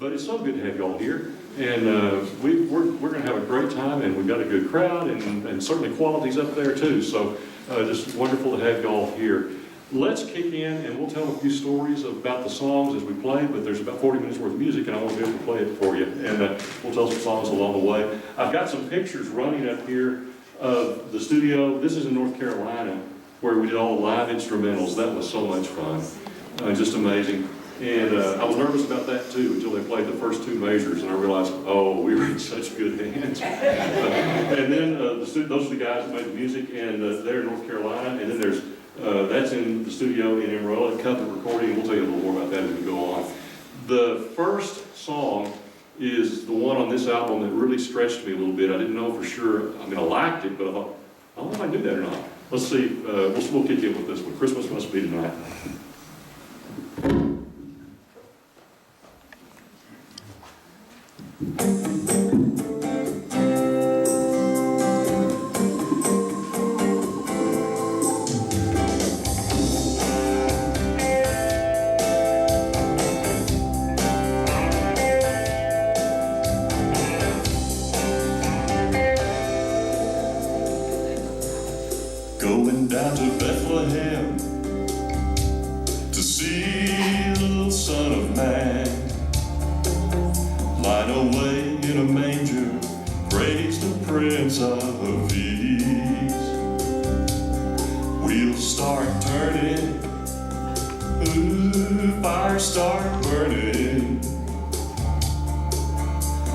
But it's so good to have y'all here, and we're going to have a great time, and we've got a good crowd, and certainly quality's up there too. So just wonderful to have y'all here. Let's kick in, and we'll tell a few stories about the songs as we play. But there's about 40 minutes worth of music, and I want to be able to play it for you, and we'll tell some songs along the way. I've got some pictures running up here of the studio. This is in North Carolina, where we did all the live instrumentals. That was so much fun, just amazing. And I was nervous about that too until they played the first two measures, and I realized, oh, we were in such good hands. And then those are the guys that made the music, and they're in North Carolina. And then there's that's in the studio in Amarillo, Covenant Recording. We'll tell you a little more about that as we go on. The first song is the one on this album that really stretched me a little bit. I didn't know for sure. I mean, I liked it, but I thought, I don't know if I can do that or not. Let's see. We'll kick in with this one. Christmas Must Be Tonight. Going down to Bethlehem to see the little Son of Man lying away in a manger, praise the Prince of Peace. Wheels start turning, ooh, fires start burning.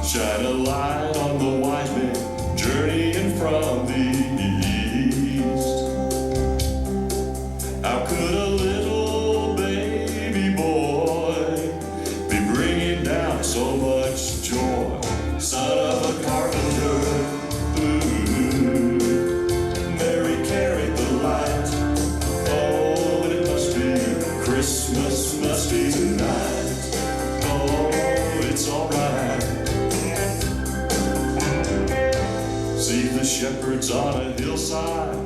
Shine a light on the wise men journeying from the east. How could a little baby boy be bringing down so much joy? Son of a carpenter, ooh, Mary carried the light. Oh, and it must be Christmas, must be tonight. Oh, it's alright. See the shepherds on a hillside,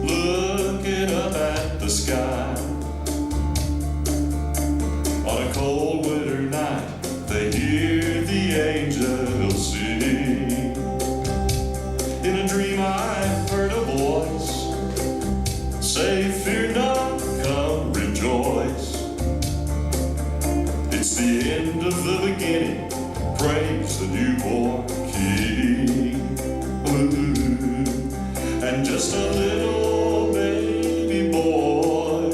looking up at the sky. On a cold winter night, they hear the angels sing. In a dream I heard a voice say, fear not, come rejoice. It's the end of the beginning, praise the newborn King. Ooh. And just a little baby boy,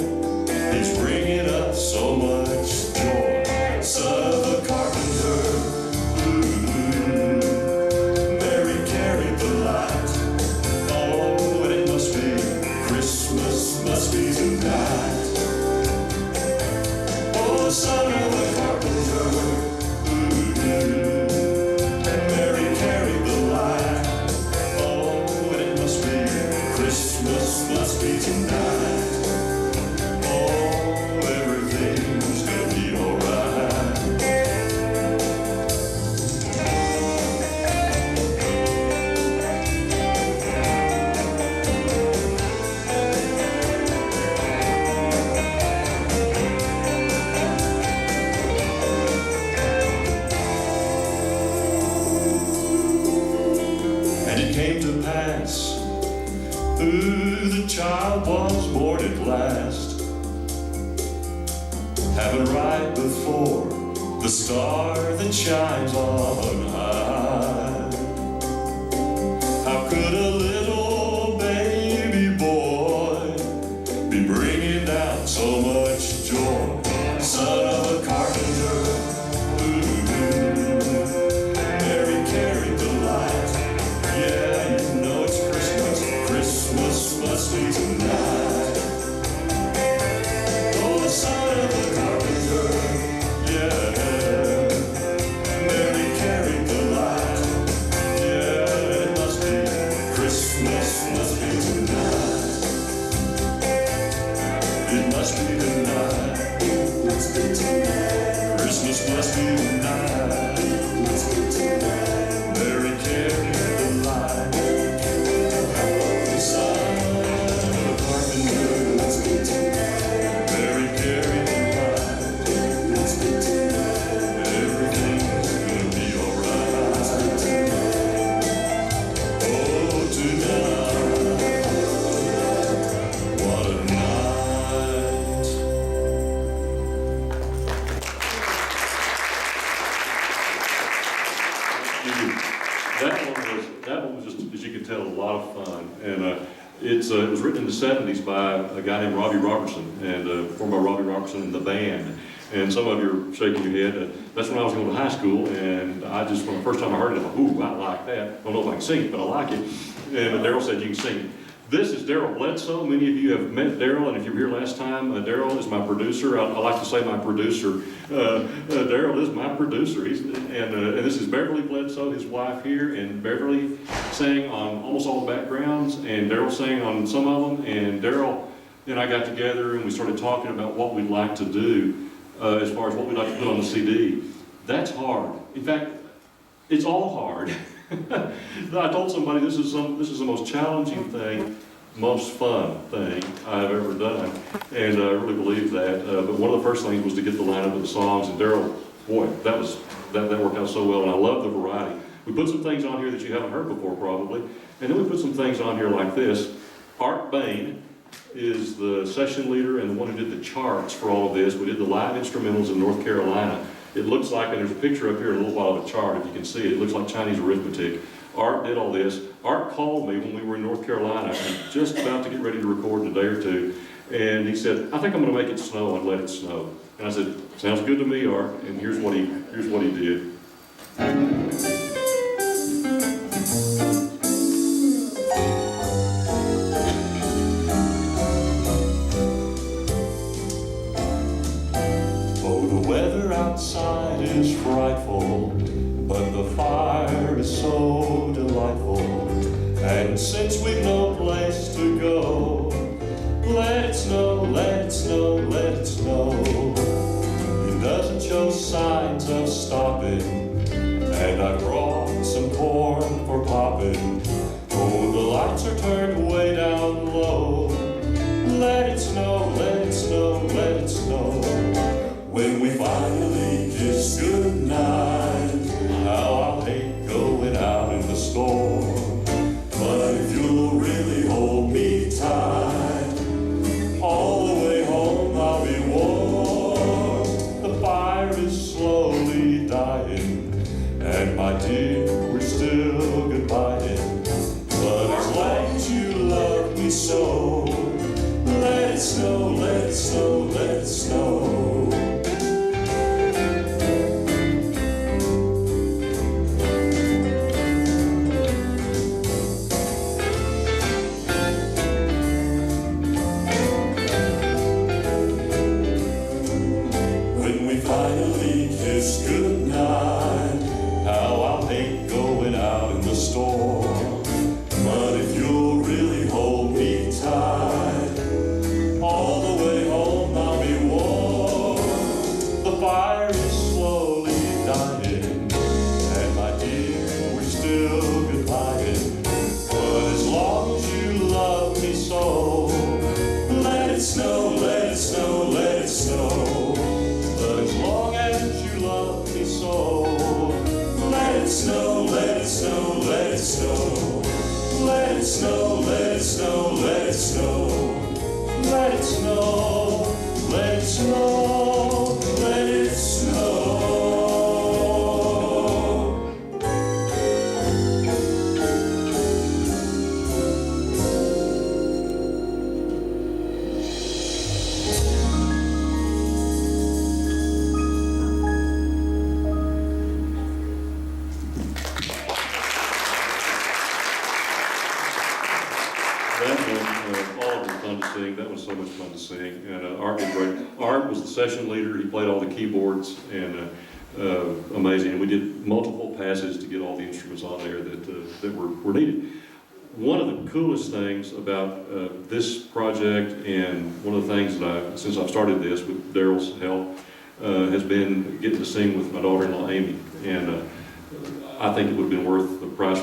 he's bringing us so much joy. Son of a carpenter, ooh, Mary carried the light. Oh, and it must be Christmas, must be tonight. Oh, the son of a carpenter, ooh, Mary carried the light. Oh, and it must be Christmas, must be tonight. Oh, everything's gonna be alright. And it came to pass, ooh, the child was born at last, heaven right before the star that shines on high. How could a little baby boy be bringing down so much joy? Son of a carpenter, ooh, Mary carried the light. Yeah, you know it's Christmas, Christmas must be tonight. Oh, the son of a carpenter, yeah, Mary carried the light. Yeah, it must be Christmas, must be tonight. It must be tonight. Must be tonight. Christmas must be tonight. Must be tonight. Mary carried the light. The son of a carpenter. Must be tonight. Mary carried the light. Must be tonight. It was written in the 70s by a guy named Robbie Robertson, and formed by Robbie Robertson and the band. And some of you are shaking your head. That's when I was going to high school, and when the first time I heard it, I thought, ooh, I like that. I don't know if I can sing it, but I like it. And Daryl said, you can sing it. This is Daryl Bledsoe. Many of you have met Daryl, and if you were here last time, Daryl is my producer. I like to say my producer. Daryl is my producer. And this is Beverly Bledsoe, his wife here, and Beverly sang on almost all the backgrounds, and Daryl sang on some of them, and Daryl and I got together, and we started talking about what we'd like to do as far as what we'd like to put on the CD. That's hard. In fact, it's all hard. I told somebody this is the most challenging thing, most fun thing I've ever done, and I really believe that. But one of the first things was to get the lineup of the songs, and Daryl, boy, that worked out so well, and I love the variety. We put some things on here that you haven't heard before probably, and then we put some things on here like this. Art Bain is the session leader and the one who did the charts for all of this. We did the live instrumentals in North Carolina. It looks like, and there's a picture up here in a little while of a chart, if you can see it. It looks like Chinese arithmetic. Art did all this. Art called me when we were in North Carolina, and just about to get ready to record in a day or two, and he said, I think I'm going to make it snow and let it snow. And I said, sounds good to me, Art, and here's what he did. Outside is frightful, but the fire is so delightful. And since we've no place to go, let it snow, let it snow, let it snow. It doesn't show signs of stopping, and I brought some corn for popping. Oh, the lights are turned way down low. Let it snow, let it snow, let it snow. When we finally kiss goodnight, how I'll hate going out in the storm. But if you'll really hold me tight, all the way home I'll be warm. The fire is slowly dying, and my dear, we're still goodbying. But as long as you love me so, let it snow, let it snow, let it snow. Goodnight, how I'll hate going out in the storm. But if you'll really hold me tight, all the way home I'll be warm. The fire is slowly dying, and my dear, we're still goodbying. But as long as you love me so, let it snow, let it snow, let it snow. But as long as you love me so, let it snow, let it snow, let it snow. Let it snow, let it snow, let it snow. Let it snow, let it snow, let it snow. That was so much fun to sing, and Art did great. Art was the session leader. He played all the keyboards, and amazing. And we did multiple passes to get all the instruments on there that were needed. One of the coolest things about this project, and one of the things that since I've started this with Daryl's help, has been getting to sing with my daughter-in-law Amy, and I think it would have been worth the price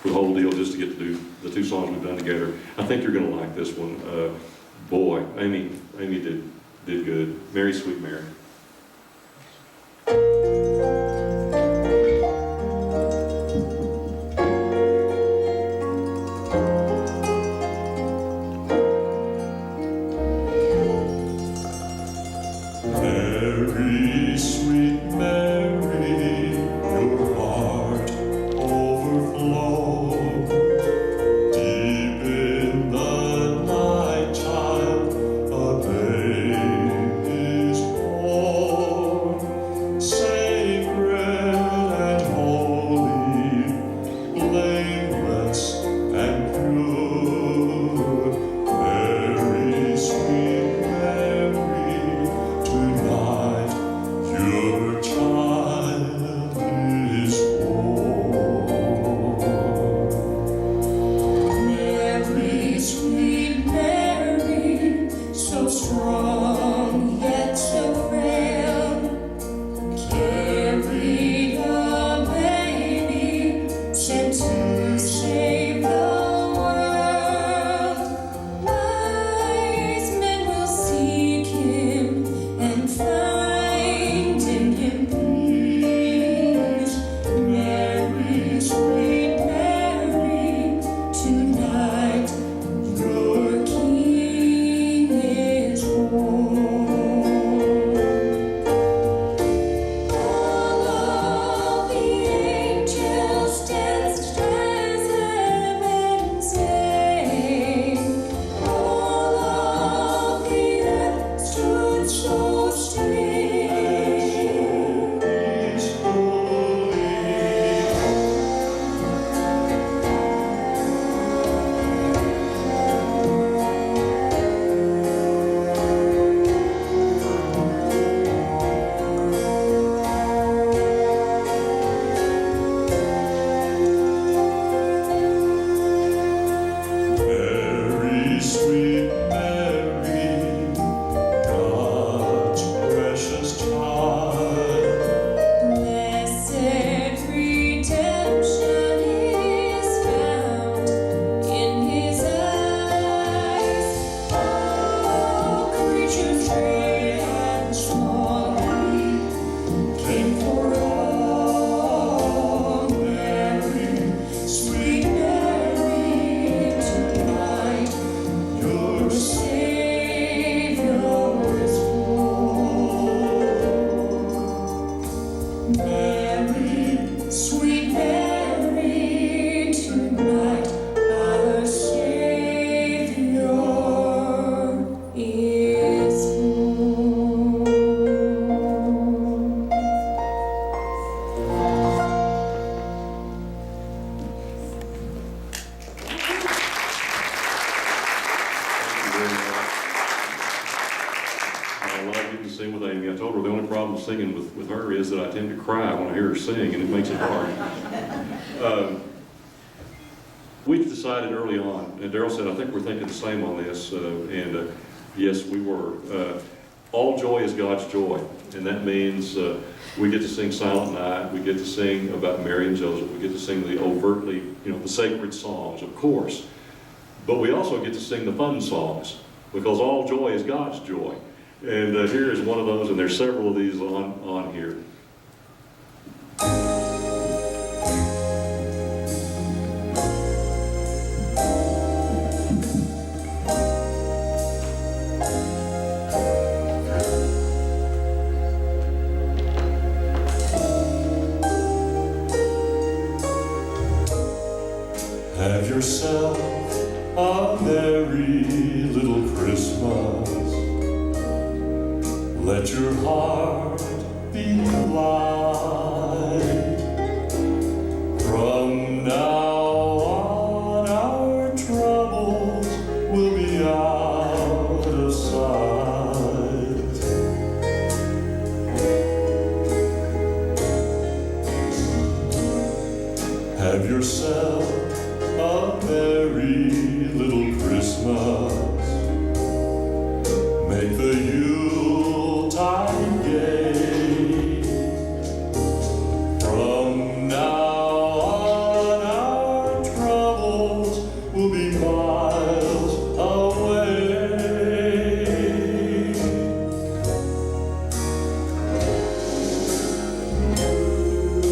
for the whole deal just to get to do the two songs we've done together. I think you're going to like this one. Boy, Amy did good. Mary, Sweet Mary. Mary, sweet Mary, your heart overflow. Deep in the Mary, sweet Mary, tonight our Savior is born. I love getting to sing with Amy. I told her the only problem singing with her is that I tend to cry when I hear her sing, and it makes it hard. We decided early on, and Daryl said, I think we're thinking the same on this, and yes, we were. All joy is God's joy, and that means we get to sing Silent Night, we get to sing about Mary and Joseph, we get to sing the overtly, the sacred songs, of course, but we also get to sing the fun songs, because all joy is God's joy. And here is one of those, and there's several of these on here. Have yourself a merry little Christmas. Let your heart be light. From now on, our troubles will be out of sight. Have yourself a merry little Christmas. Make the Yuletide gay. From now on, our troubles will be miles away.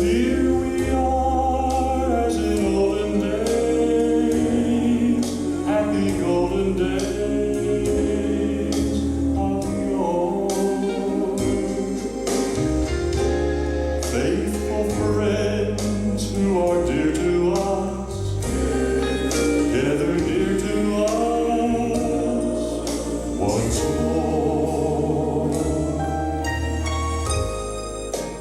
Here we are as in olden days, happy golden days of yore. Faithful friends who are dear to us, gather near to us once more.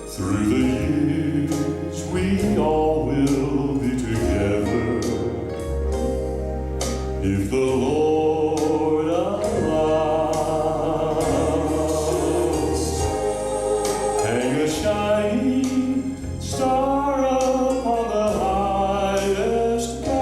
Through the years we all will be together, if the Lord allows. Hang a shining star upon the highest bough.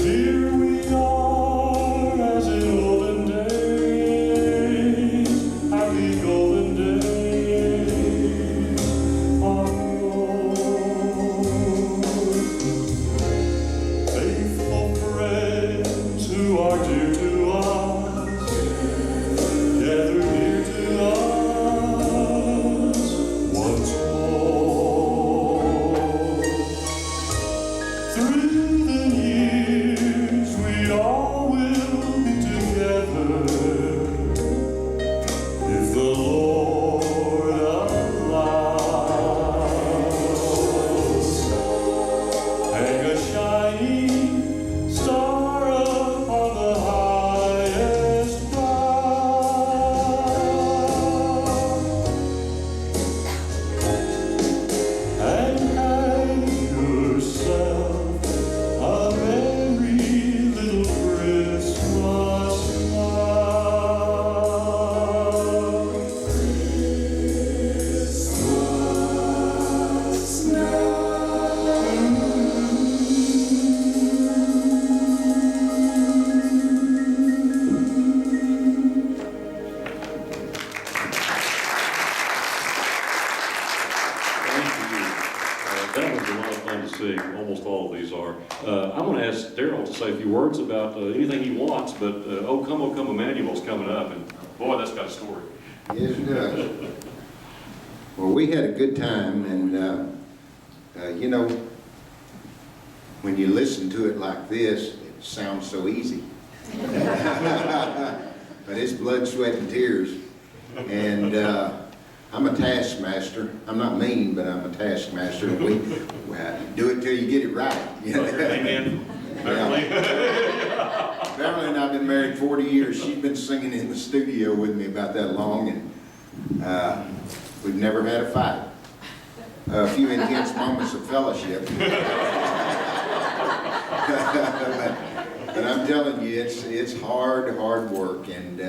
Here we are as in olden days, happy golden days of yore. Faithful friends who are dear to us, gather near to us once more. Through the years we all will be together, if the Lord allows. Hang a shining star upon the highest bough, and have yourself a merry little Christmas Thank you. That was a lot of fun to sing. Almost all of these are. I'm going to ask Daryl to say a few words about anything he wants, but Oh Come, Emmanuel's coming up, and boy, that's got a story. Yes, it does. Well, we had a good time, and when you listen to it like this, it sounds so easy. This blood, sweat, and tears. And I'm a taskmaster. I'm not mean, but I'm a taskmaster. We do it till you get it right. Amen. Beverly. Beverly and I've been married 40 years. She's been singing in the studio with me about that long, and we've never had a fight. A few intense moments of fellowship. But I'm telling you, it's hard work, and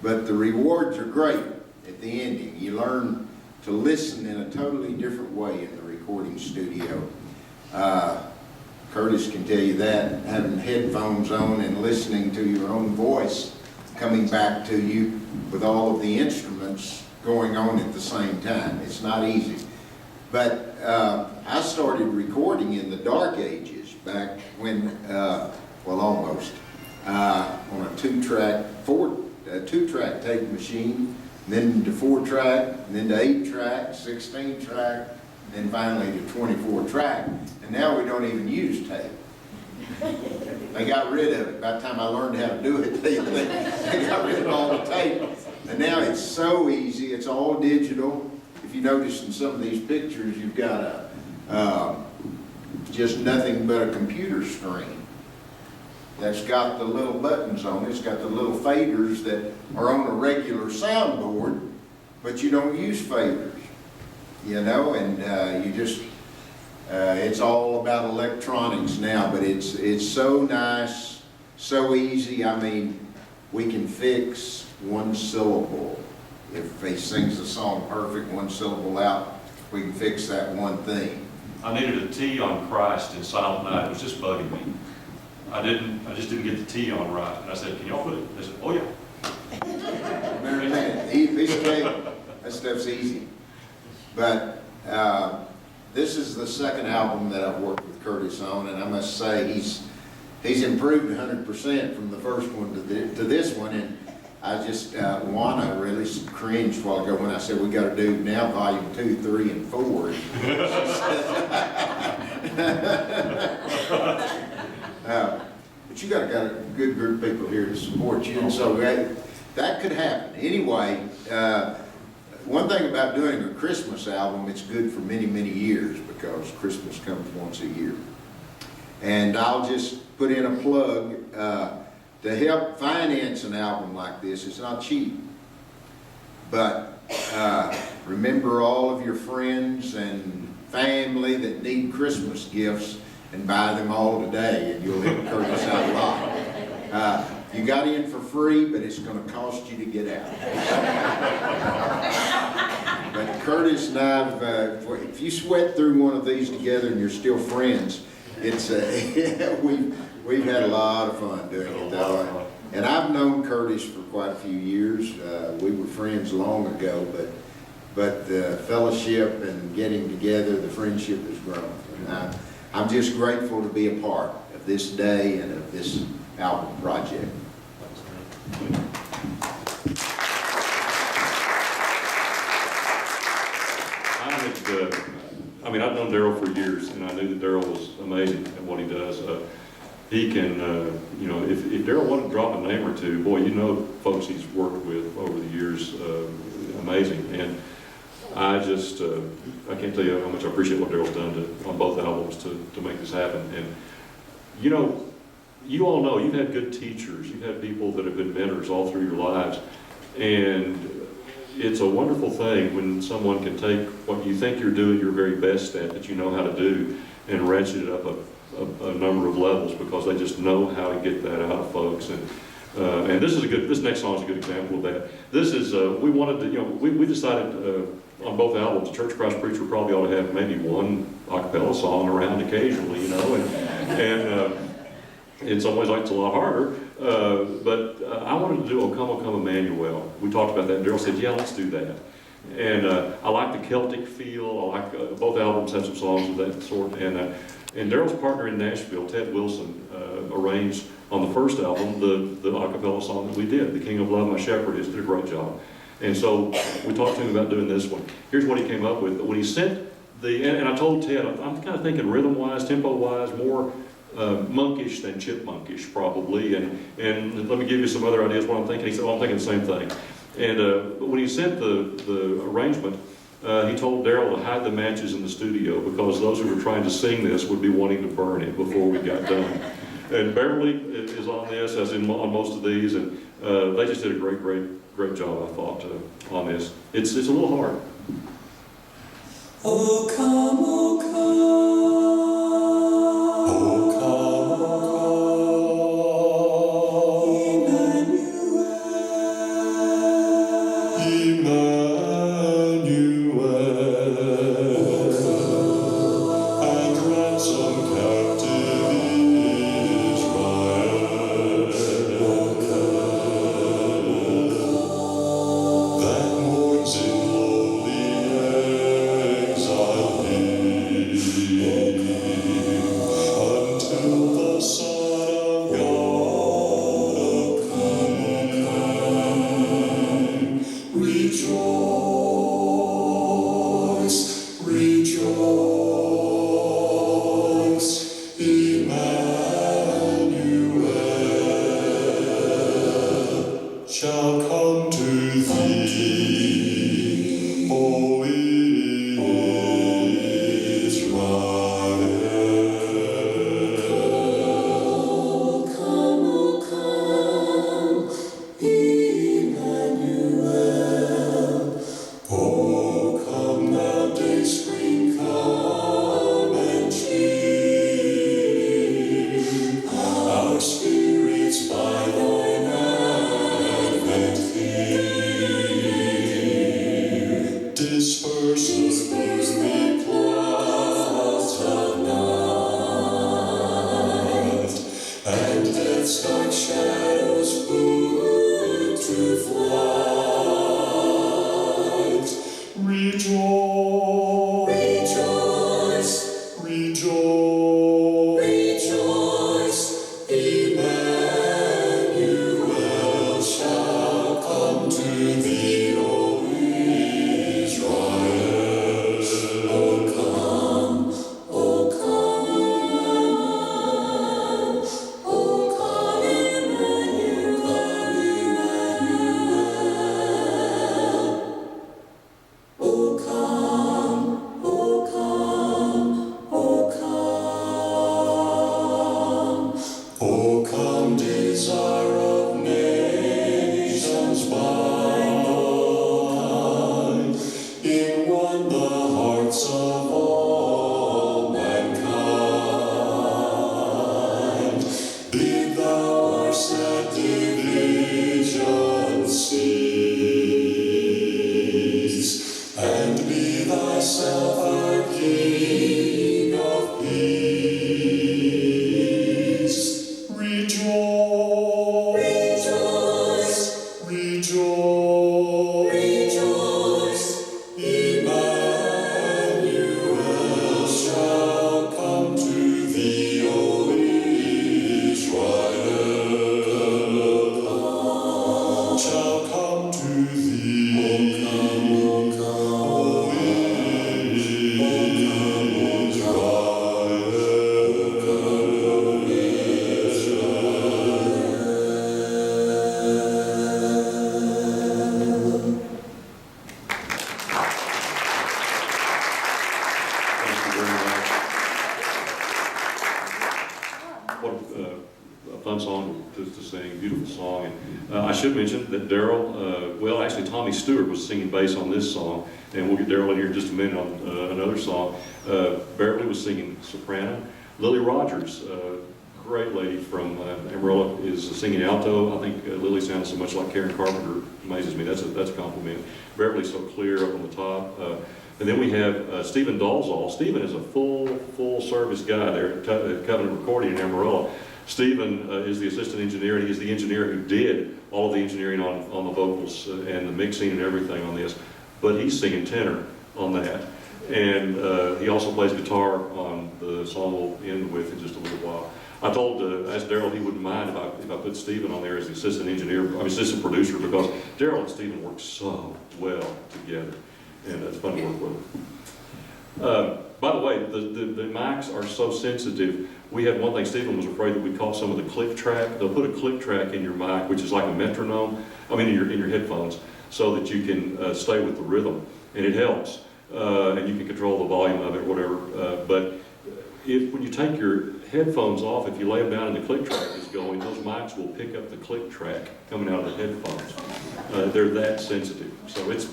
but the rewards are great at the ending. You learn to listen in a totally different way in the recording studio. Curtis can tell you that, having headphones on and listening to your own voice coming back to you with all of the instruments going on at the same time. It's not easy. But I started recording in the dark ages back when, well, almost, on a two-track tape machine, then to 4-track, then to 8-track, 16-track, and finally to 24-track. And now we don't even use tape. They got rid of it. By the time I learned how to do it, they got rid of all the tape. And now it's so easy. It's all digital. If you notice in some of these pictures, you've got just nothing but a computer screen that's got the little buttons on it. It's got the little faders that are on a regular soundboard, but you don't use faders, you know, and you just, it's all about electronics now, but it's so nice, so easy. I mean, we can fix one syllable. If he sings the song perfect, one syllable out, we can fix that one thing. I needed a T on Christ in Silent Night. It was just bugging me. I just didn't get the T on right. And I said, can y'all put it? They said, oh yeah. That stuff's easy. But this is the second album that I've worked with Curtis on, and I must say he's improved 100% from the first one to this one. And I just, Juana really cringed a while ago when I said we got to do now volume 2, 3, and 4. But you got a good group of people here to support you, and so that could happen. Anyway, one thing about doing a Christmas album, it's good for many, many years because Christmas comes once a year. And I'll just put in a plug. To help finance an album like this, it's not cheap. But remember all of your friends and family that need Christmas gifts and buy them all today, and you'll help Curtis out a lot. You got in for free, but it's going to cost you to get out. But Curtis and I, if you sweat through one of these together and you're still friends, it's we've had a lot of fun doing it though. And I've known Curtis for quite a few years. We were friends long ago, but the fellowship and getting together, the friendship has grown. And I'm just grateful to be a part of this day and of this album project. I've known Daryl for years, and I knew that Daryl was amazing at what he does. He can, if Daryl wanted to drop a name or two, boy, you know folks he's worked with over the years, amazing. And I just, I can't tell you how much I appreciate what Daryl's done on both albums to make this happen. And, you know, you all know you've had good teachers. You've had people that have been mentors all through your lives. And it's a wonderful thing when someone can take what you think you're doing your very best at, that you know how to do, and ratchet it up a number of levels because they just know how to get that out of folks. And this next song is a good example of that. This is, we wanted to, we decided on both albums, Church of Christ Preacher probably ought to have maybe one a cappella song around occasionally, and in some ways like it's a lot harder. But I wanted to do O Come, O Come Emmanuel. We talked about that, and Daryl said, yeah, let's do that. And I like the Celtic feel. I like, both albums have some songs of that sort. And Daryl's partner in Nashville, Ted Wilson, arranged on the first album the a cappella song that we did, The King of Love, My Shepherd Is, did a great job. And so we talked to him about doing this one. Here's what he came up with. When he sent and I told Ted, I'm kind of thinking rhythm-wise, tempo-wise, more monkish than chipmunkish, probably. And let me give you some other ideas what I'm thinking. He said, well, I'm thinking the same thing. And when he sent the arrangement, he told Daryl to hide the matches in the studio because those who were trying to sing this would be wanting to burn it before we got done. And Beverly is on this, as in on most of these, and they just did a great job, I thought, on this. It's a little hard. Oh, come, oh, Oh, come, Emmanuel, and ransom captive Israel, that mourns in lowly exile until the Son of God appear. Rejoice, rejoice, Emmanuel shall come to thee, O Israel. Oh, come, thou day spring, come and cheer our spirits by thine advent here. Disperse the gloomy clouds of night, and death's dark shadows put to flight. Rejoice, rejoice, rejoice, Emmanuel shall come to thee, O Israel. Oh, come, O come, desire of nations bind in one the hearts of all mankind. Bid thou our sad division cease, and be thyself our King of peace. Rejoice, rejoice, Emmanuel shall come to thee, O Israel, shall come to thee, O Thank you very much. What a fun song to sing, beautiful song. And I should mention that Daryl, well, actually Tommy Stewart was singing bass on this song, and we'll get Daryl in here in just a minute on another song. Beverly was singing soprano. Lily Rogers, great lady from Amarillo, is singing alto. I think Lily sounds so much like Karen Carpenter, amazes me. That's a compliment. Beverly's so clear up on the top. And then we have Stephen Dalzall. Stephen is a full service guy there at Covenant Recording in Amarillo. Stephen is the assistant engineer, and he's the engineer who did all of the engineering on the vocals and the mixing and everything on this. But he's singing tenor on that. And he also plays guitar on the song we'll end with in just a little while. I asked Daryl he wouldn't mind if I put Stephen on there as the assistant assistant producer, because Daryl and Stephen work so well together, and it's fun to work with them. By the way, the mics are so sensitive. we had one thing, Stephen was afraid that we caught some of the click track. They'll put a click track in your mic, which is like a metronome, in your headphones, so that you can stay with the rhythm, and it helps. And you can control the volume of it, whatever. But when you take your headphones off, if you lay them down and the click track is going, those mics will pick up the click track coming out of the headphones. They're that sensitive. So it's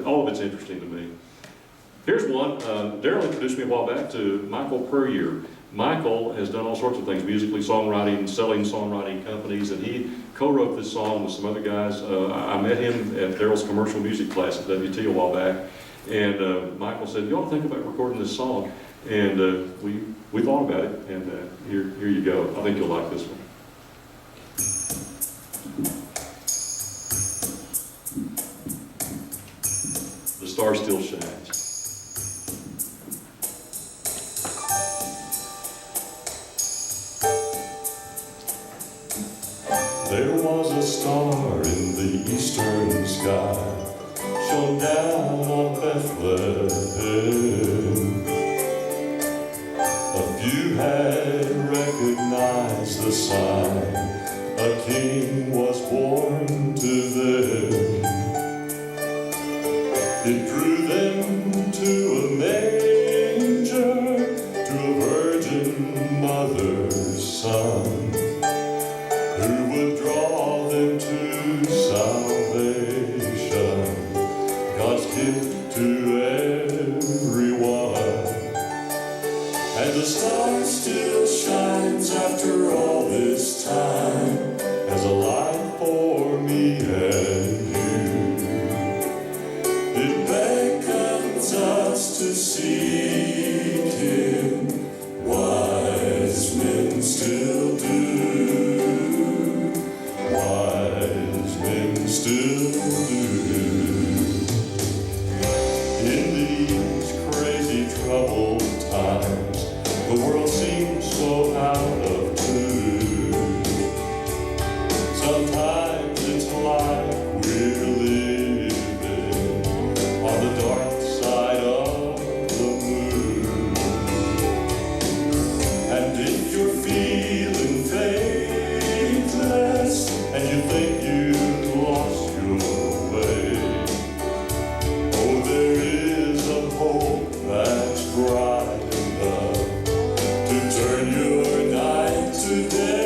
all of it's interesting to me. Here's one. Daryl introduced me a while back to Michael Puryear. Michael has done all sorts of things, musically, songwriting, selling songwriting companies, and he co-wrote this song with some other guys. I met him at Daryl's commercial music class at WT a while back, and Michael said, "You ought to think about recording this song." And we thought about it, and here you go. I think you'll like this one. The Star Still Shines. There was a star in the eastern sky, shone down on Bethlehem. A few had recognized the sign, a king was born to them. It drew them to a manger, to a virgin mother's son, who would draw them to salvation, God's gift to everyone. And the star still shines after all this time, as a light for me and you. It beckons us to seek Him, wise men still do. Wise men still do. In these crazy troubled times, the world seems so out of tune. Sometimes it's like we're living on the dark side of the moon. And if you're feeling faithless, and you think you've lost your way, oh, there is a hope that's bright enough to turn your night to day.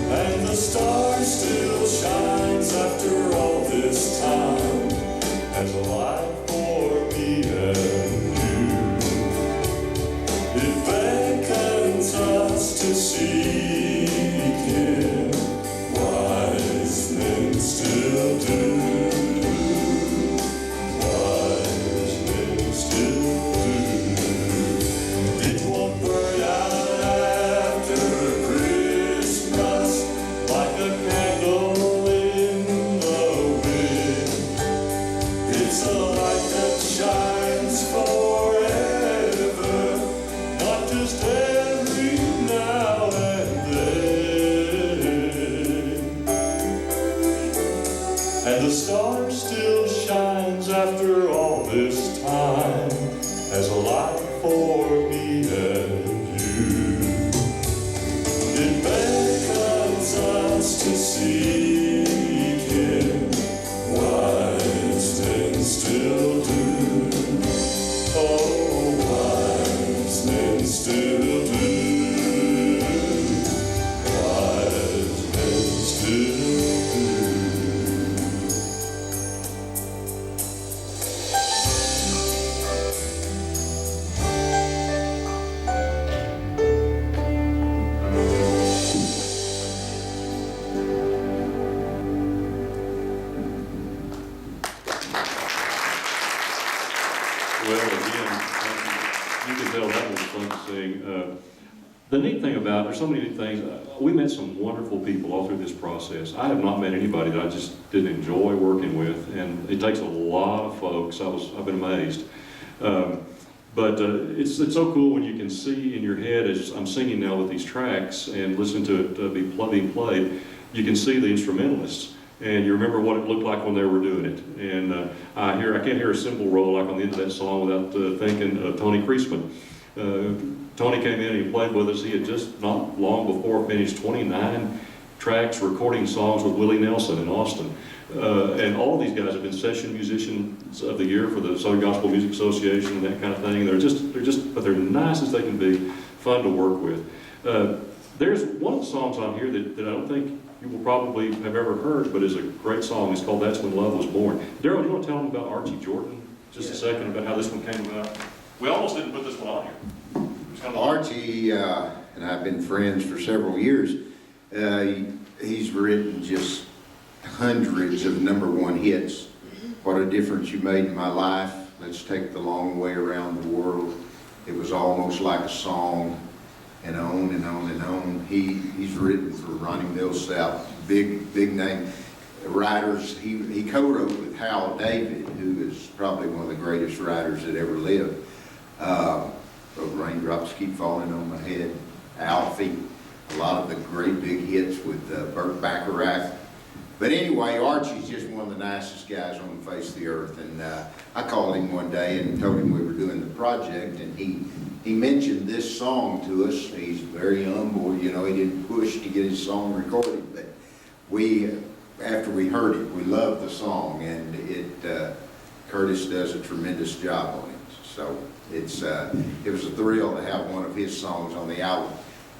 And the star still shines after all this time, as a light for me and you. It beckons us to seek Him, wise men still do. Wise men still do. It won't burn out after Christmas like a candle in the wind. It's a light that shines forever, not just every now and then. And the star still shines after all this time, as a light for me and you. It beckons us to seek Him, wise men still do. Oh, wise men still do. Wise men still do. Well, again, you can tell that was fun to sing. The neat thing about, there's so many neat things. We met some wonderful people all through this process. I have not met anybody that I just didn't enjoy working with, and it takes a lot of folks. I've been amazed. But it's so cool when you can see in your head, as I'm singing now with these tracks and listening to it being played, you can see the instrumentalists. And you remember what it looked like when they were doing it. And I can't hear a cymbal roll like on the end of that song without thinking of Tony Creasman. Tony came in and he played with us. He had just not long before finished 29 tracks recording songs with Willie Nelson in Austin. And all of these guys have been session musicians of the year for the Southern Gospel Music Association and that kind of thing. But they're nice as they can be, fun to work with. There's one of the songs on here that I don't think you will probably have ever heard, but is a great song. It's called That's When Love Was Born. Daryl, do you want to tell them about Archie Jordan just a second, about how this one came about? We almost didn't put this one on here. Archie and I've been friends for several years. He's written just hundreds of #1 hits. What a difference you made in my life. Let's take the long way around the world. It was almost like a song, and on and on and on. He's written for Ronnie Millsap, big name writers. He co-wrote with Hal David, who is probably one of the greatest writers that ever lived. Raindrops Keep Falling on My Head, Alfie, a lot of the great big hits with Burt Bacharach. But anyway, Archie's just one of the nicest guys on the face of the earth. And I called him one day and told him we were doing the project, and he mentioned this song to us. He's very humble, you know, he didn't push to get his song recorded, but after we heard it, we loved the song, and Curtis does a tremendous job on it. So it was a thrill to have one of his songs on the album.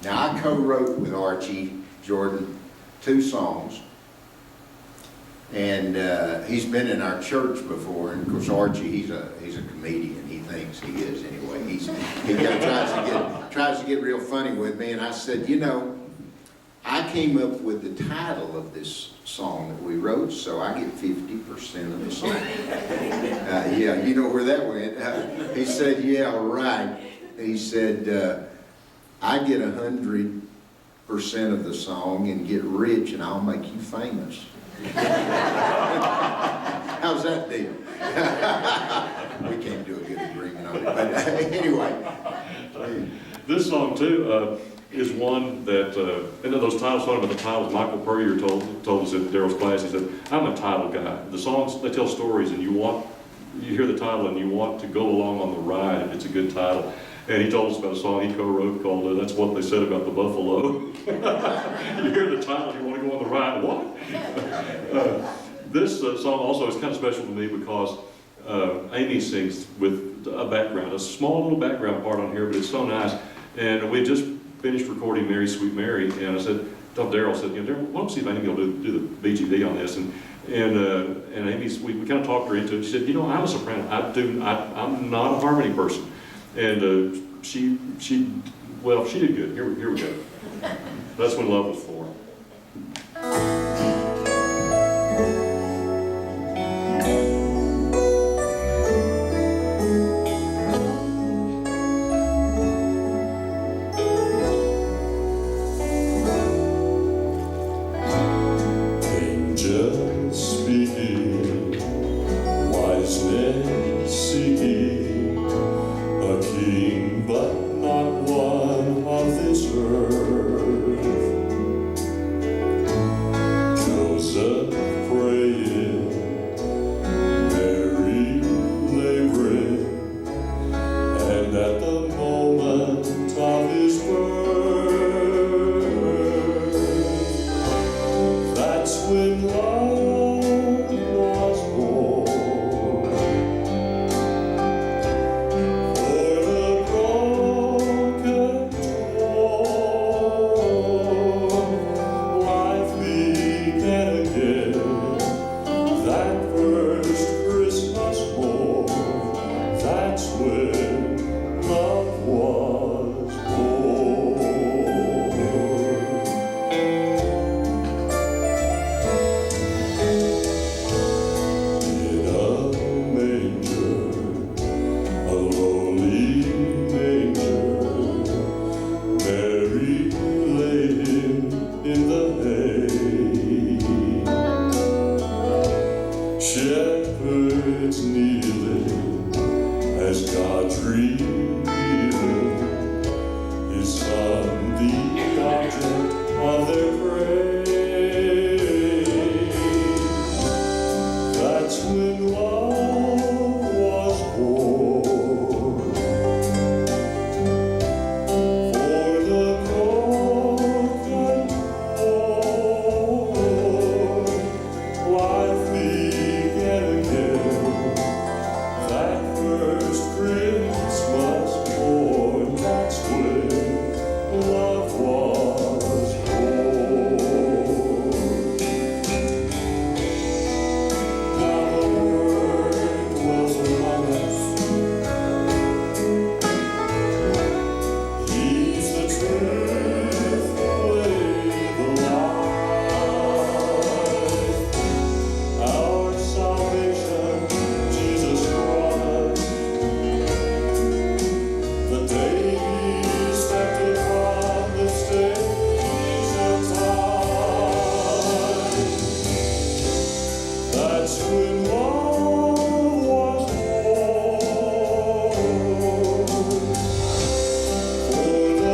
Now, I co-wrote with Archie Jordan 2 songs, and he's been in our church before. And of course, Archie, he's a comedian. He thinks he is anyway. He tries to get real funny with me. And I said, you know, I came up with the title of this song that we wrote, so I get 50% of the song. Yeah, you know where that went. He said, yeah, right. He said, I get 100% of the song and get rich, and I'll make you famous. How's that deal? We can't do a good agreement on it, but anyway. This song too is one that, and those titles, talking about the titles, Michael Purrier told us in Daryl's class, he said, I'm a title guy. The songs, they tell stories, and you hear the title and you want to go along on the ride if it's a good title. And he told us about a song he co-wrote called That's What They Said About the Buffalo. You hear the title, you want to go on the ride, what? This song also is kind of special to me because Amy sings with a background, a small little background part on here, but it's so nice. And we just finished recording Mary Sweet Mary, and I said, Daryl said, you know, Daryl, why don't we see if Amy will do the BGV on this? And Amy, we kind of talked her into it. She said, you know, I'm a soprano. I'm not a harmony person. And she did good. Here we go. That's When Love Was Born. Angels speaking, wise men seeking, a king but not one of this earth. Joseph praying, Mary laboring, and at the moment of his birth, that's when love was born. For the broken torn, life began again. That first Christmas morn, that's when love was born. That's when love was born. For the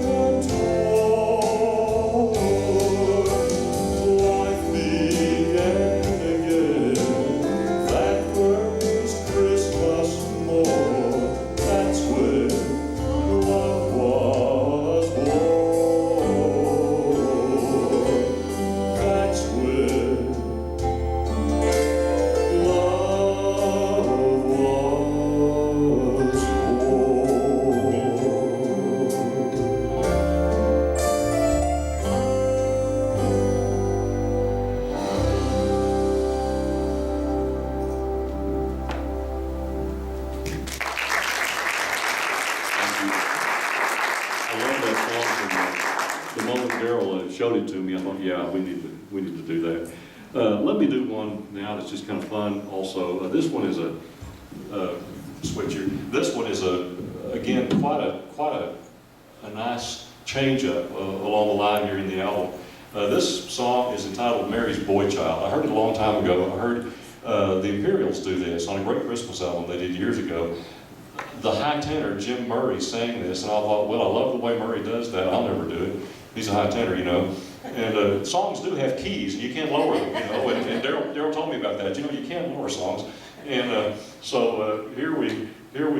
broken torn, life began again. That first Christmas morn, that's when love was born. That's when love was I love that song. From, the moment Daryl showed it to me, I thought, yeah, we need to do that. Let me do one now that's just kind of fun also. This one is a switch here. This one is again quite a nice change up along the line here in the album. This song is entitled Mary's Boy Child. I heard it a long time ago. I heard the Imperials do this on a great Christmas album they did years ago. The high tenor, Jim Murray, sang this, and I thought, well, I love the way Murray does that. I'll never do it. He's a high tenor, you know. And songs do have keys, and you can't lower them, you know. And Daryl told me about that. You know, you can't lower songs. And so here we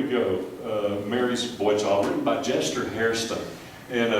go. Mary's Boy Child, written by Chester Hairston. And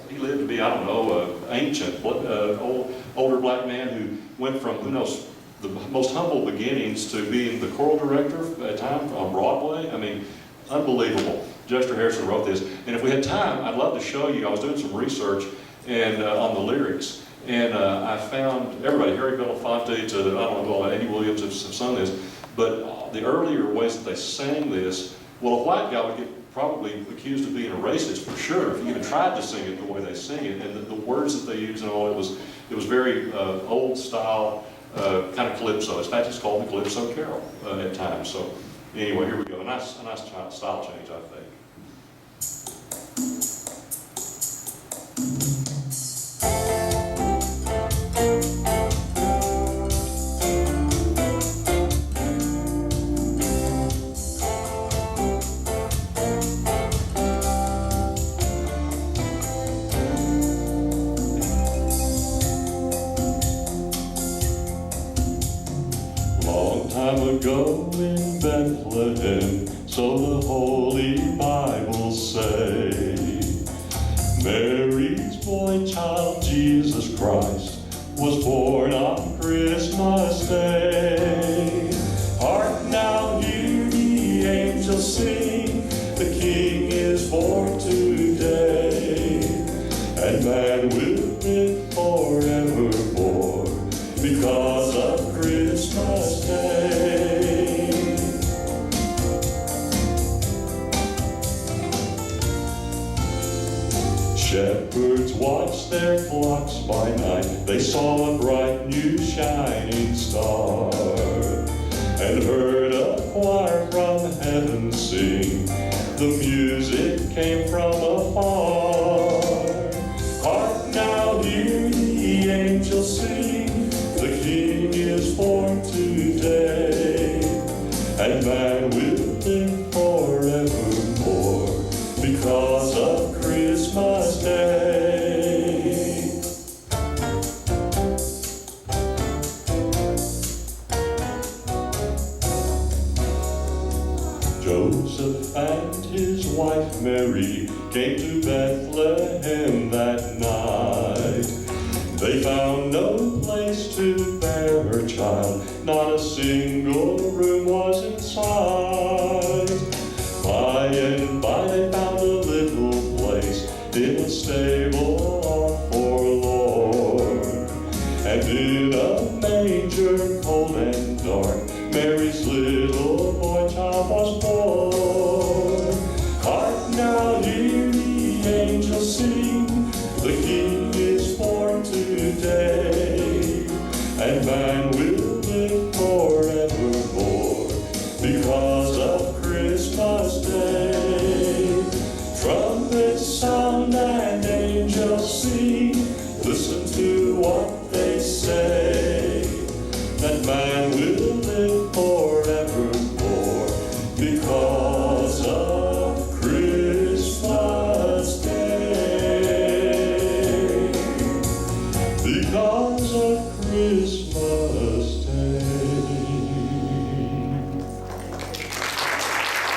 he lived to be, I don't know, ancient, older black man who went from, who knows, the most humble beginnings to being the choral director at a time on Broadway. I mean, unbelievable. Chester Hairston wrote this. And if we had time, I'd love to show you. I was doing some research and on the lyrics. And I found everybody, Harry Belafonte to, I don't know, Eddie Williams have sung this. But the earlier ways that they sang this, well, a white guy would get probably accused of being a racist for sure if he even tried to sing it the way they sing it. And the words that they use and all, it was very old style, kind of calypso. In fact, it's called the Calypso Carol at times. So anyway, here we go. A nice style change, I think. Time ago in Bethlehem, so the Holy Bible say, Mary's boy child, Jesus Christ, was born on Christmas Day. Hark now, hear the angels sing, the King is born today, and man will live forevermore because of Christmas Day. Shepherds watched their flocks by night. They saw a bright new shining star and heard a choir from heaven sing. The music came from afar. Hark now, hear the angels sing. The King is born today, and man will live forevermore because of Christmas Day. Joseph and his wife Mary came to Bethlehem that night. They found no place to bear her child, not a single room was inside. By and by they found a little place in a stable all forlorn, and in a manger cold and dark, Mary's little boy child was born. Hark now, hear the angels sing, the King is born today, and man will live forevermore because of Christmas Day. Trumpets sound and angels sing, listen to what they say. because of Christmas Day.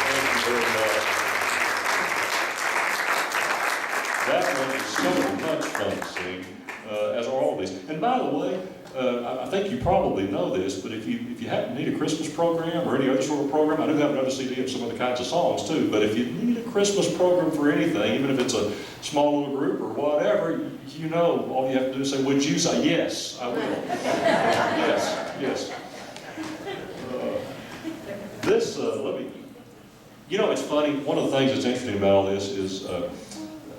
Thank you very much. That one is so much fun to sing, as are all these. And by the way, I think you probably know this, but if you happen to need a Christmas program or any other sort of program, I do have another CD of some other kinds of songs too, but if you need a Christmas program for anything, even if it's a small little group or whatever, you know, all you have to do is say, would you say, yes, I will. Yes. Let me, you know, it's funny, one of the things that's interesting about all this is,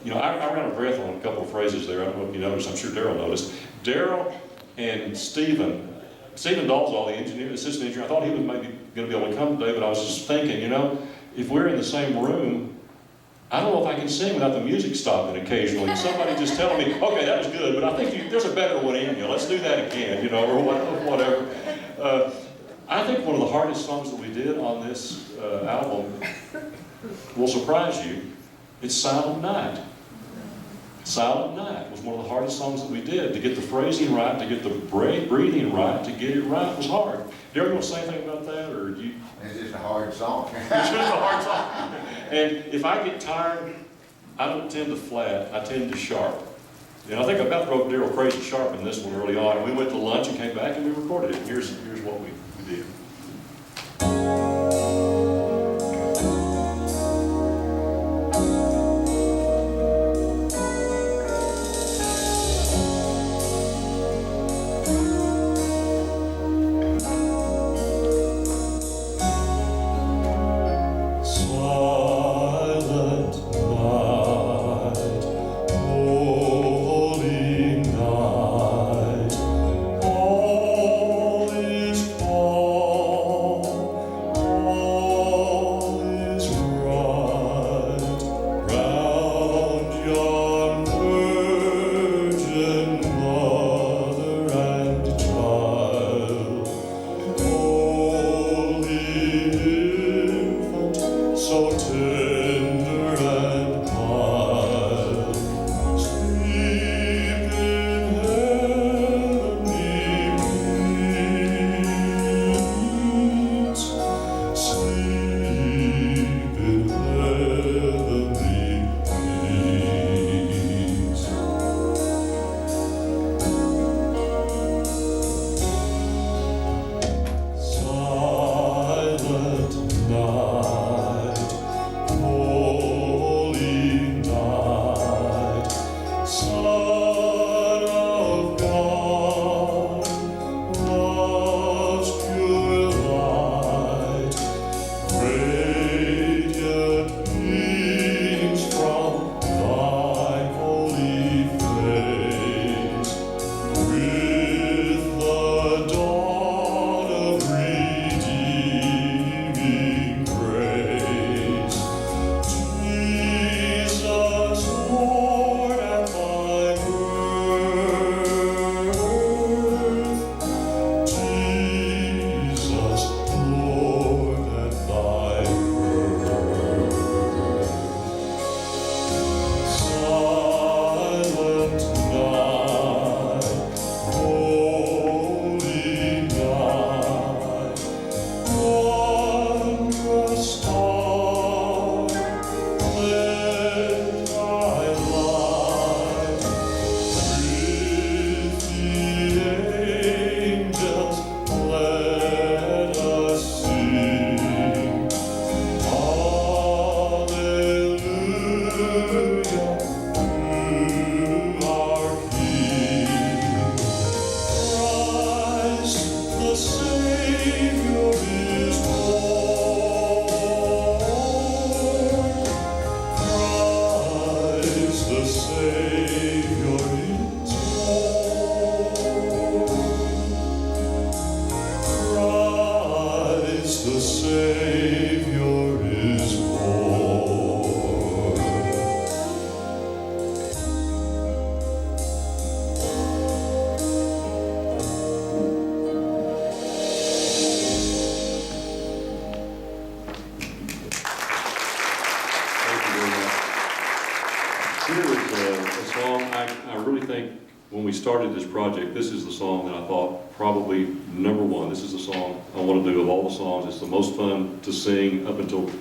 you know, I ran a breath on a couple of phrases there. I don't know if you noticed, I'm sure Daryl noticed. Daryl and Stephen Dalzell, the engineer, assistant engineer, I thought he was maybe going to be able to come today, but I was just thinking, you know, if we're in the same room, I don't know if I can sing without the music stopping occasionally. Somebody just telling me, okay, that was good, but I think there's a better one in you. Let's do that again, you know, or whatever. I think one of the hardest songs that we did on this album will surprise you. It's Silent Night. Silent Night was one of the hardest songs that we did. To get the phrasing right, to get the breathing right, to get it right was hard. Darryl, you want to say anything about that, or do you? It's just a hard song. It's just a hard song. And if I get tired, I don't tend to flat, I tend to sharp. And I think I about drove Daryl crazy sharp in this one early on. We went to lunch and came back and we recorded it. Here's what we did. All is quiet. we started this project, this is the song that I thought probably number one. This is the song I want to do of all the songs. It's the most fun to sing up until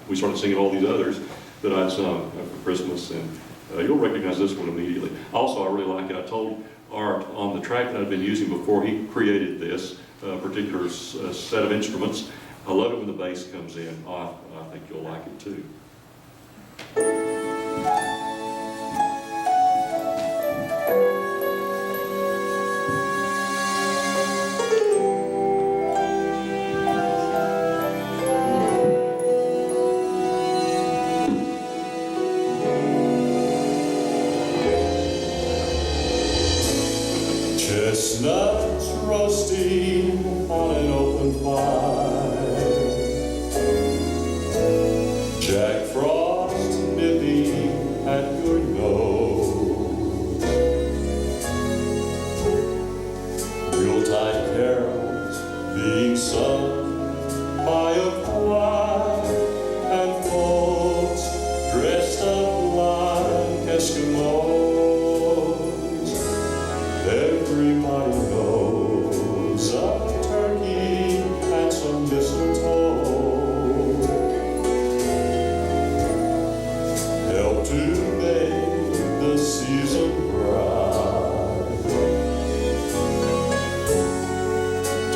we started singing all these others that I'd sung for Christmas, and you'll recognize this one immediately. Also, I really like it. I told Art on the track that I'd been using before he created this particular set of instruments, I love it when the bass comes in. I think you'll like it too. Chestnuts roasting on an open fire, Jack Frost nipping at your nose, Yuletide carols being sung by a choir, and folks dressed up like Eskimos. Everybody knows a turkey and some mistletoe help to make the season bright.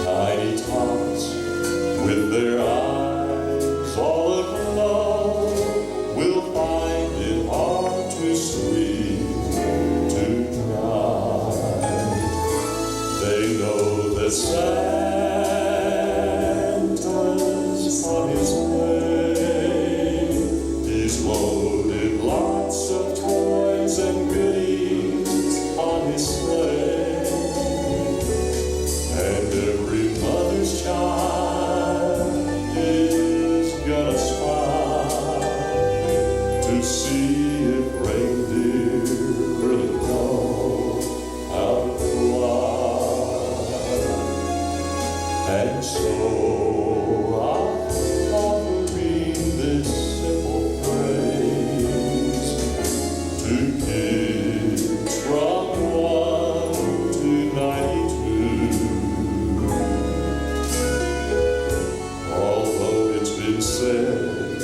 Tiny tots with their eyes all aglow will find it hard to sleep tonight. They know that Santa's on his way. He's loaded lots of toys and goodies on his sleigh. And every mother's child is gonna spy to see if reindeer really know how to fly. And so I'm offering this simple praise to kids from 1 to 92. Although it's been said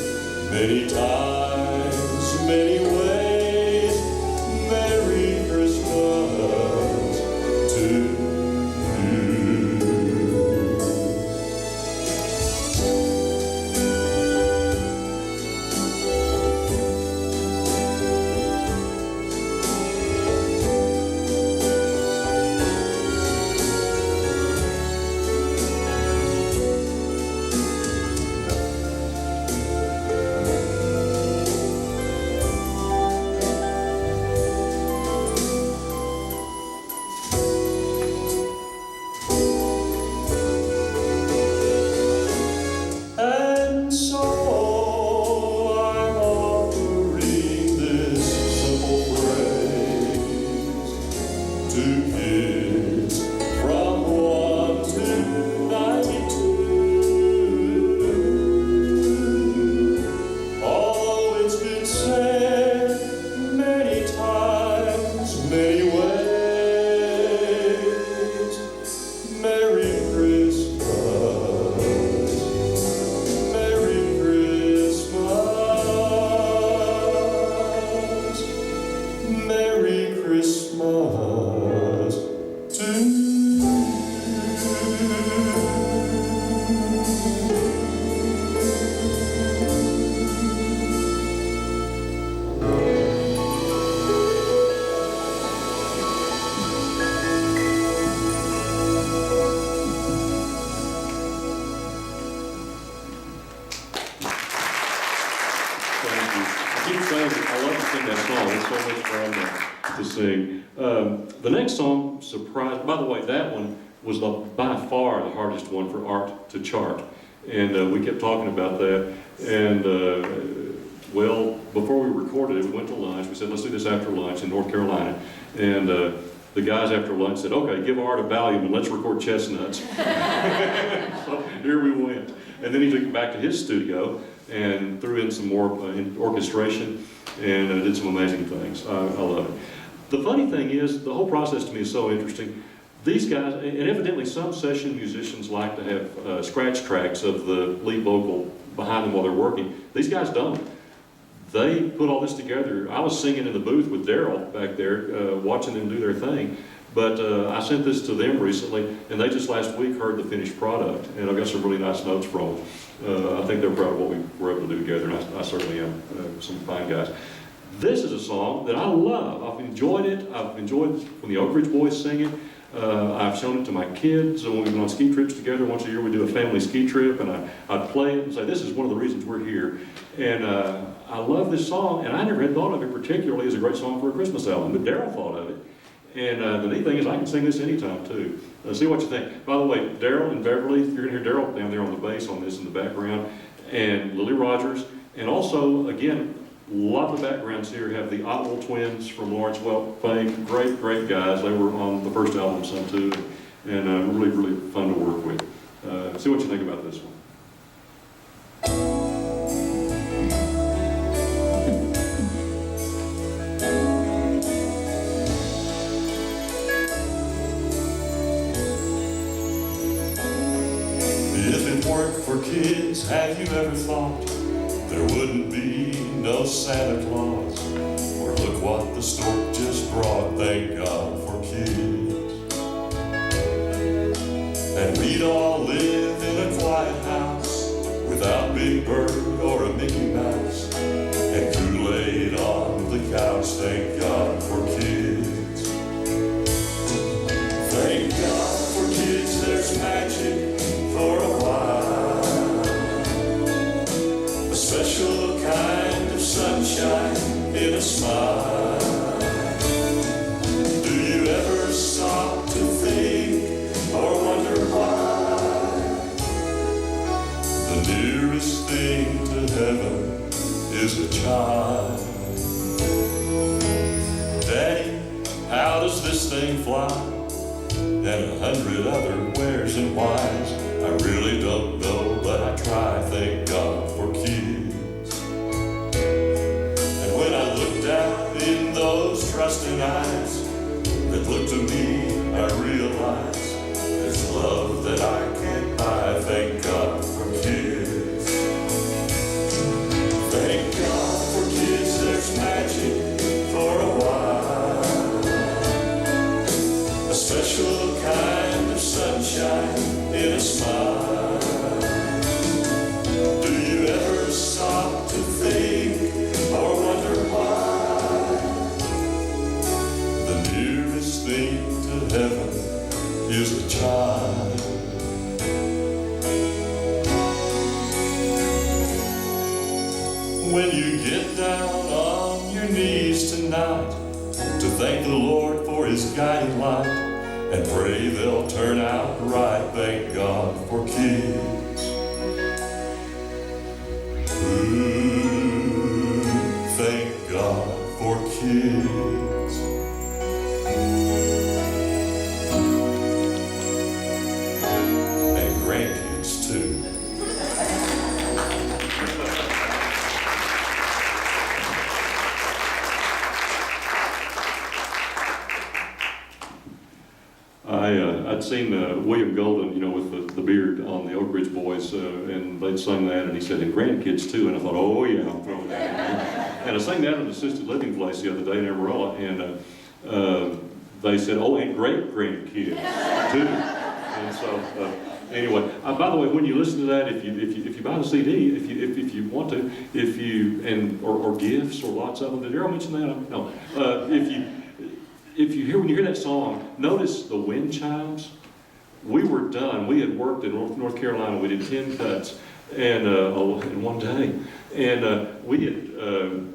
many times, many ways, Merry Christmas to you. And so I'm offering this simple phrase to kids from 1 to 92. Although it's been said many times, many ways, Merry Christmas. Merry Christmas, Merry Christmas to you. Thank you. I keep saying, I love to sing that song. It's so much fun to sing. The next song, surprise. By the way, that one was by far the hardest one for Art to chart, and we kept talking about that. And well, before we recorded it, we went to lunch. We said, let's do this after lunch in North Carolina, and the guys after lunch said, okay, give Art a Valium and let's record Chestnuts. So here we went. And then he took it back to his studio and threw in some more orchestration and did some amazing things. I love it. The funny thing is, the whole process to me is so interesting. These guys, and evidently some session musicians like to have scratch tracks of the lead vocal behind them while they're working. These guys don't. They put all this together. I was singing in the booth with Daryl back there, watching them do their thing. But I sent this to them recently, and they just last week heard the finished product, and I've got some really nice notes from them. I think they're proud of what we were able to do together, and I certainly am. Some fine guys. This is a song that I love. I've enjoyed it. I've enjoyed when the Oak Ridge Boys sing it. I've shown it to my kids when we've been on ski trips together. Once a year we do a family ski trip, and I'd play it and say, this is one of the reasons we're here. And I love this song, and I never had thought of it particularly as a great song for a Christmas album, but Daryl thought of it. And the neat thing is I can sing this anytime too. See what you think. By the way, Daryl and Beverly, you're going to hear Daryl down there on the bass on this in the background, and Lily Rogers, and also, again, a lot of the backgrounds here have the Otwell twins from Lawrenceville fame. Great, great guys. They were on the first album some too, and really, really fun to work with. See what you think about this one. If it weren't for kids, have you ever thought there wouldn't be no Santa Claus? Or look what the stork just brought, thank God for kids. And we'd all live in a quiet house without Big Bird or a Mickey Mouse, and Kool-Aid on the couch, thank God for kids. Thank God for kids, there's magic for a while. A special kind of sunshine in a smile. Do you ever stop to think or wonder why? The nearest thing to heaven is a child. Daddy, how does this thing fly? And 100 other wheres and whys. I really don't know, but I try, thank God for kids. And when I look down in those trusting eyes that look to me, I realize there's love that I can't buy, thank God for kids. Thank God for kids, there's magic for a while. A special kind of sunshine in a smile. Do you ever stop to think or wonder why? The nearest thing to heaven is a child. When you get down on your knees tonight to thank the Lord for His guiding light, and pray they'll turn out right, thank God for kids. Ooh, thank God for kids. And grandkids too. I'd seen William Golden, with the beard on the Oak Ridge Boys, and they'd sung that, and he said, and grandkids too, and I thought, oh yeah, I'm throwing that in there. And I sang that at an assisted living place the other day in Amarillo, and they said, oh, and great-grandkids too. And so, anyway, by the way, when you listen to that, if you buy the CD, if you want to, or gifts or lots of them, did Daryl mention that? No. When you hear that song, notice the wind chimes. We were done. We had worked in North Carolina. We did 10 cuts in one day, and we had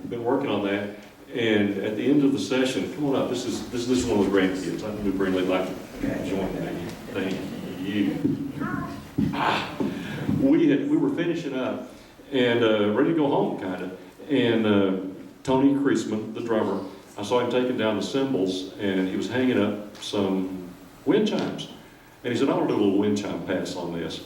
been working on that. And at the end of the session, come on up. This is one of the grandkids. I think Brindley like to join me. Thank you. We were finishing up and ready to go home, kind of. And Tony Kreisman, the drummer, I saw him taking down the cymbals, and he was hanging up some wind chimes. And he said, I want to do a little wind chime pass on this.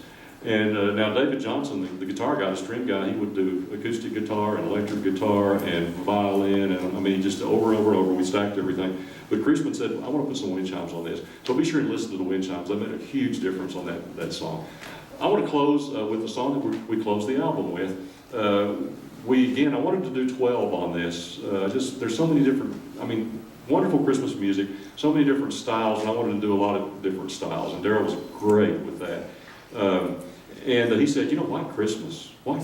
And now David Johnson, the guitar guy, the string guy, he would do acoustic guitar and electric guitar and violin, and I mean, just over and over and over, we stacked everything. But Chrisman said, I want to put some wind chimes on this. So be sure and listen to the wind chimes. They made a huge difference on that song. I want to close with the song that we closed the album with. I wanted to do 12 on this. There's so many different, wonderful Christmas music, so many different styles, and I wanted to do a lot of different styles, and Darrell was great with that. And he said, White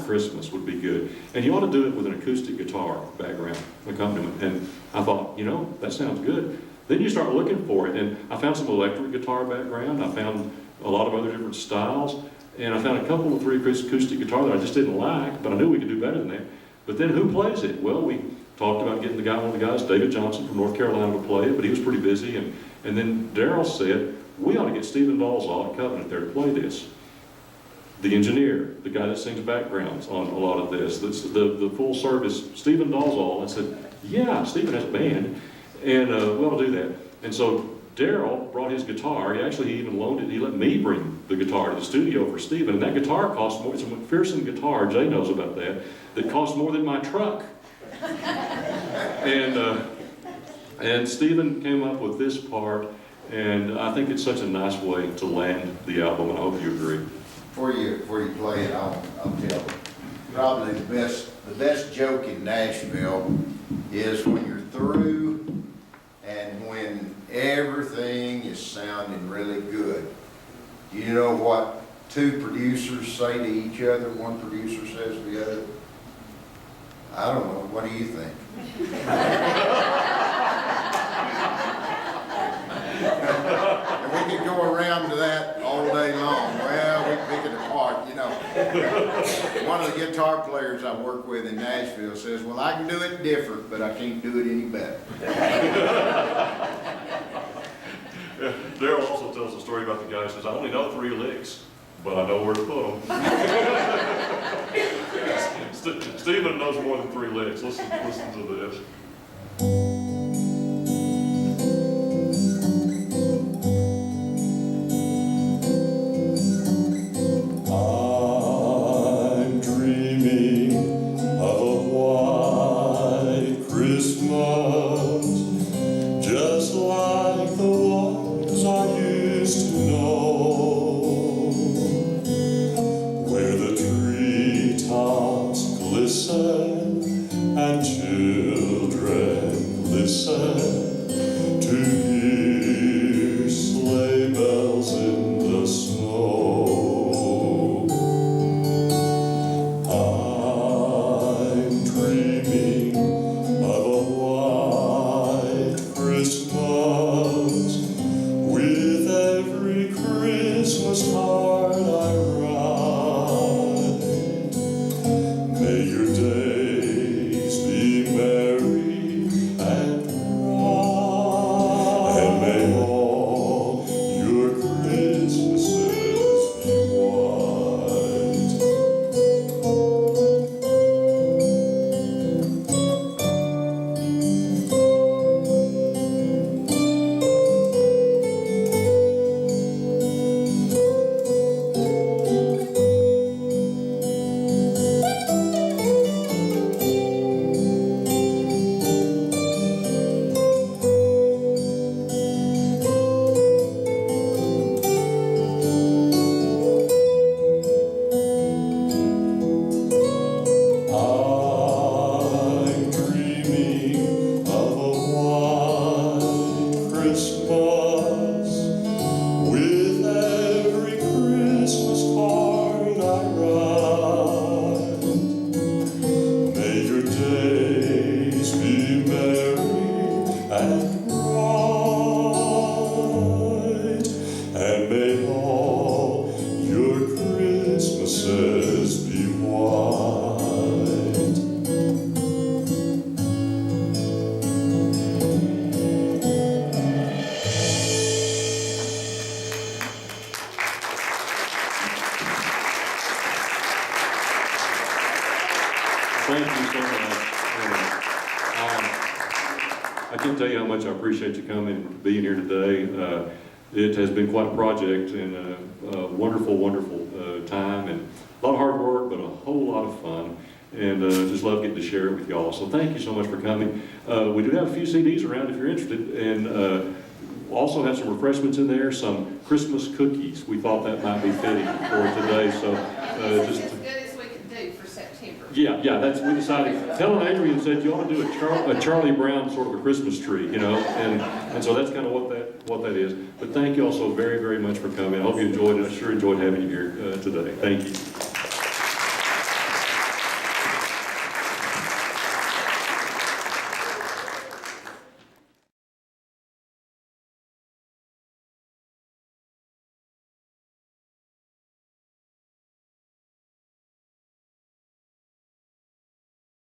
Christmas would be good. And you ought to do it with an acoustic guitar background accompaniment. And I thought, that sounds good. Then you start looking for it. And I found some electric guitar background. I found a lot of other different styles. And I found a couple of 3 acoustic guitar that I just didn't like, but I knew we could do better than that. But then who plays it? Well, we talked about getting one of the guys, David Johnson from North Carolina, to play it, but he was pretty busy. And then Darrell said, we ought to get Stephen Dalzell at Covenant there to play this. The engineer, the guy that sings backgrounds on a lot of this, the full service, Stephen Dalzell. I said, yeah, Stephen has a band, and we ought to do that. And so Darrell brought his guitar. He even loaned it. He let me bring the guitar to the studio for Stephen, and that guitar cost more. It's a McPherson guitar. Jay knows about that. That cost more than my truck. And Stephen came up with this part, and I think it's such a nice way to land the album, and I hope you agree. Before you play it, I'll tell probably the best joke in Nashville is when you're through and when everything is sounding really good. Do you know what 2 producers say to each other? One producer says to the other, I don't know, what do you think? And we could go around to that all day long. Well, we pick it apart, One of the guitar players I work with in Nashville says, well, I can do it different, but I can't do it any better. Darrell also tells a story about the guy who says, I only know 3 licks, but I know where to put them. Stephen knows more than 3 licks. Listen to this. I'm dreaming of a white Christmas, just like the ones I used to know, where the treetops glisten and children listen to hear sleigh bells in the snow. I'm dreaming of a white Christmas, with every Christmas card I write. May your days be merry and bright, and may all your Christmases be white. I'm dreaming of a white Christmas, with every Christmas card I write. May your days be merry and bright, and may all your Christmases be white. Thank you so much. I can't tell you how much I appreciate you coming and being here today. it has been quite a project and a wonderful, wonderful time, and a lot of hard work, but a whole lot of fun. And just love getting to share it with y'all. So thank you so much for coming. We do have a few CDs around if you're interested, and also have some refreshments in there, some Christmas cookies. We thought that might be fitting for today. So just as good as we can do for September. yeah, that's we decided. Helen Adrian said you ought to do a Charlie Brown sort of a Christmas tree, you know, and so that's kind of what that is. But thank you all so very, very much for coming. I hope you enjoyed it. I sure enjoyed having you here today. Thank you.